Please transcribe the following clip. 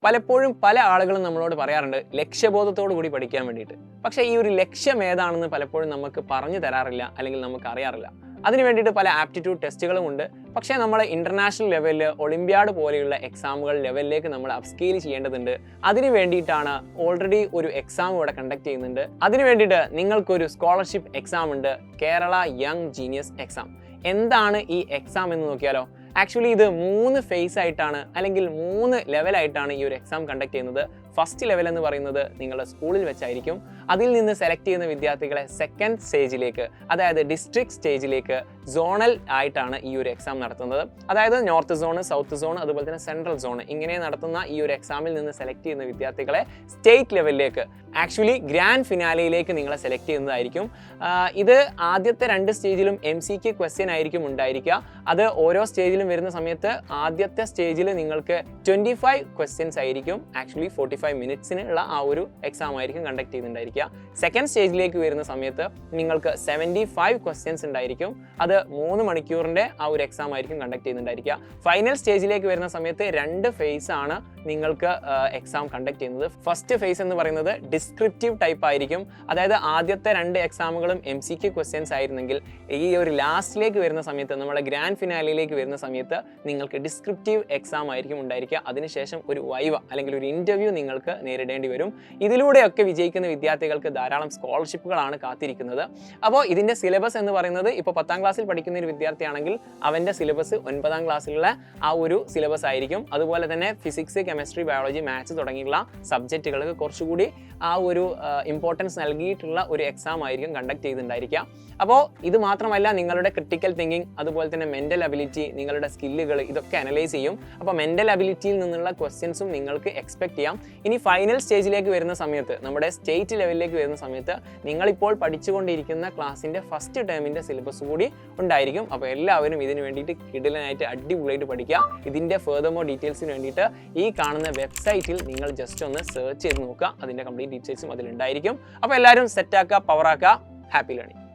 പലപ്പോഴും പല ആളുകളും നമ്മളോട് പറയാറുണ്ട് ലക്ഷ്യബോധത്തോടു കൂടി പഠിക്കാൻ വേണ്ടിയിട്ട്. പക്ഷേ ഈ ഒരു ലക്ഷ്യം ഏതാണെന്ന് പലപ്പോഴും നമുക്ക് പറഞ്ഞു തരാറില്ല, അല്ലെങ്കിൽ നമുക്ക് അറിയാറില്ല. അതിന് വേണ്ടിയിട്ട് പല ആപ്റ്റിറ്റ്യൂഡ് ടെസ്റ്റുകളും ഉണ്ട്. പക്ഷേ നമ്മൾ ഇന്റർനാഷണൽ ലെവലിൽ ഒളിമ്പ്യാഡ് പോലെയുള്ള എക്സാമുകൾ ലെവലിലേക്ക് നമ്മൾ അപ്സ്കെയിൽ ചെയ്യേണ്ടതുണ്ട്. അതിന് വേണ്ടിയിട്ടാണ് ഓൾറെഡി ഒരു എക്സാം ഇവിടെ കണ്ടക്ട് ചെയ്യുന്നുണ്ട്. അതിന് വേണ്ടിയിട്ട് നിങ്ങൾക്കൊരു സ്കോളർഷിപ്പ് എക്സാം ഉണ്ട്, കേരള യങ് ജീനിയസ് എക്സാം. എന്താണ് ഈ എക്സാം എന്ന് നോക്കിയാലോ. ആക്ച്വലി ഇത് 3 ഫേസ് ആയിട്ടാണ്, അല്ലെങ്കിൽ 3 ലെവലായിട്ടാണ് ഈ ഒരു എക്സാം കണ്ടക്ട് ചെയ്യുന്നത്. ഫസ്റ്റ് ലെവൽ എന്ന് പറയുന്നത് നിങ്ങളുടെ സ്കൂളിൽ വെച്ചായിരിക്കും. അതിൽ നിന്ന് സെലക്ട് ചെയ്യുന്ന വിദ്യാർത്ഥികളെ സെക്കൻഡ് സ്റ്റേജിലേക്ക്, അതായത് ഡിസ്ട്രിക്ട് സ്റ്റേജിലേക്ക് സോണൽ ആയിട്ടാണ് ഈ ഒരു എക്സാം നടത്തുന്നത്. അതായത് നോർത്ത് സോൺ, സൗത്ത് സോൺ, അതുപോലെ തന്നെ സെൻട്രൽ സോൺ, ഇങ്ങനെ നടത്തുന്ന ഈ ഒരു എക്സാമിൽ നിന്ന് സെലക്ട് ചെയ്യുന്ന വിദ്യാർത്ഥികളെ സ്റ്റേറ്റ് ലെവലിലേക്ക്, ആക്ച്വലി ഗ്രാൻഡ് ഫിനാലയിലേക്ക് നിങ്ങളെ സെലക്ട് ചെയ്യുന്നതായിരിക്കും. ഇത് ആദ്യത്തെ 2 സ്റ്റേജിലും MCQ ക്വസ്റ്റ്യൻ ആയിരിക്കും ഉണ്ടായിരിക്കുക. അത് ഓരോ സ്റ്റേജിലും വരുന്ന സമയത്ത് ആദ്യത്തെ സ്റ്റേജിൽ നിങ്ങൾക്ക് 25 ക്വസ്റ്റ്യൻസ് ആയിരിക്കും, ആക്ച്വലി 45 മിനിറ്റ്സിനുള്ള ആ ഒരു എക്സാം ആയിരിക്കും കണ്ടക്ട് ചെയ്യുന്നുണ്ടായിരിക്കുക. സെക്കൻഡ് സ്റ്റേജിലേക്ക് വരുന്ന സമയത്ത് നിങ്ങൾക്ക് 75 ക്വസ്റ്റ്യൻസ് ഉണ്ടായിരിക്കും. അത് 3 മണിക്കൂറിന്റെ ആ ഒരു എക്സാം ആയിരിക്കും കണ്ടക്ട് ചെയ്യുന്നുണ്ടായിരിക്കുക. ഫൈനൽ സ്റ്റേജിലേക്ക് വരുന്ന സമയത്ത് 2 ഫേസ് ആണ് നിങ്ങൾക്ക് എക്സാം കണ്ടക്ട് ചെയ്യുന്നത്. ഫസ്റ്റ് ഫേസ് എന്ന് പറയുന്നത് ഡിസ്ക്രിപ്റ്റീവ് ടൈപ്പ് ആയിരിക്കും. അതായത് ആദ്യത്തെ 2 എക്സാമുകളും MCQ ക്വസ്റ്റ്യൻസ് ആയിരുന്നെങ്കിൽ, ഈ ഒരു ലാസ്റ്റിലേക്ക് വരുന്ന സമയത്ത്, നമ്മുടെ ഗ്രാൻഡ് ഫിനാലിയിലേക്ക് വരുന്ന സമയത്ത് നിങ്ങൾക്ക് ഡിസ്ക്രിപ്റ്റീവ് എക്സാം ആയിരിക്കും ഉണ്ടായിരിക്കുക. അതിനുശേഷം ഒരു വൈവ അല്ലെങ്കിൽ ഒരു ഇന്റർവ്യൂ നിങ്ങൾക്ക് നേരിടേണ്ടി വരും. ഇതിലൂടെയൊക്കെ വിജയിക്കുന്ന വിദ്യാർത്ഥികൾക്ക് ധാരാളം സ്കോളർഷിപ്പുകളാണ് കാത്തിരിക്കുന്നത്. അപ്പോൾ ഇതിന്റെ സിലബസ് എന്ന് പറയുന്നത്, ഇപ്പോൾ 10ാം ക്ലാസ്സിൽ പഠിക്കുന്ന ഒരു വിദ്യാർത്ഥിയാണെങ്കിൽ അവന്റെ സിലബസ് 9ാം ക്ലാസ്സിലുള്ള ആ ഒരു സിലബസ് ആയിരിക്കും. അതുപോലെ തന്നെ ഫിസിക്സ്, കെമിസ്ട്രി, ബയോളജി, മാത്സ് തുടങ്ങിയുള്ള സബ്ജക്റ്റുകൾക്ക് കുറച്ചുകൂടി ആ ഒരു ഇമ്പോർട്ടൻസ് നൽകിയിട്ടുള്ള ഒരു എക്സാം ആയിരിക്കും കണ്ടക്ട് ചെയ്തിട്ടുണ്ടായിരിക്കുക. അപ്പോൾ ഇത് മാത്രമല്ല, നിങ്ങളുടെ ക്രിട്ടിക്കൽ തിങ്കിങ്, അതുപോലെ തന്നെ മെന്റൽ അബിലിറ്റി, നിങ്ങളുടെ സ്കില്ലുകൾ, ഇതൊക്കെ അനലൈസ് ചെയ്യും. അപ്പോൾ മെന്റൽ അബിലിറ്റിയിൽ നിന്നുള്ള ക്വസ്റ്റ്യൻസും നിങ്ങൾക്ക് എക്സ്പെക്ട് ചെയ്യാം. ഇനി ഫൈനൽ സ്റ്റേജിലേക്ക് വരുന്ന സമയത്ത്, നമ്മുടെ സ്റ്റേറ്റ് ലെവലിലേക്ക് വരുന്ന സമയത്ത്, നിങ്ങളിപ്പോൾ പഠിച്ചുകൊണ്ടിരിക്കുന്ന ക്ലാസ്സിന്റെ ഫസ്റ്റ് ടേമിന്റെ സിലബസ് കൂടി ഉണ്ടായിരിക്കും. അപ്പോൾ എല്ലാവരും ഇതിന് വേണ്ടിയിട്ട് കിടിലനായിട്ട് അടിപൊളിയായിട്ട് പഠിക്കുക. ഇതിന്റെ ഫർദർമോർ ഡീറ്റെയിൽസിന് വേണ്ടിയിട്ട് ഈ കാണുന്ന വെബ്സൈറ്റിൽ നിങ്ങൾ ജസ്റ്റ് ഒന്ന് സെർച്ച് ചെയ്ത് നോക്കുക. അതിന്റെ കംപ്ലീറ്റ് ഡീറ്റെയിൽസും അതിലുണ്ടായിരിക്കും. അപ്പോൾ എല്ലാവരും സെറ്റാക്കുക, പവറാക്കുക. Happy learning.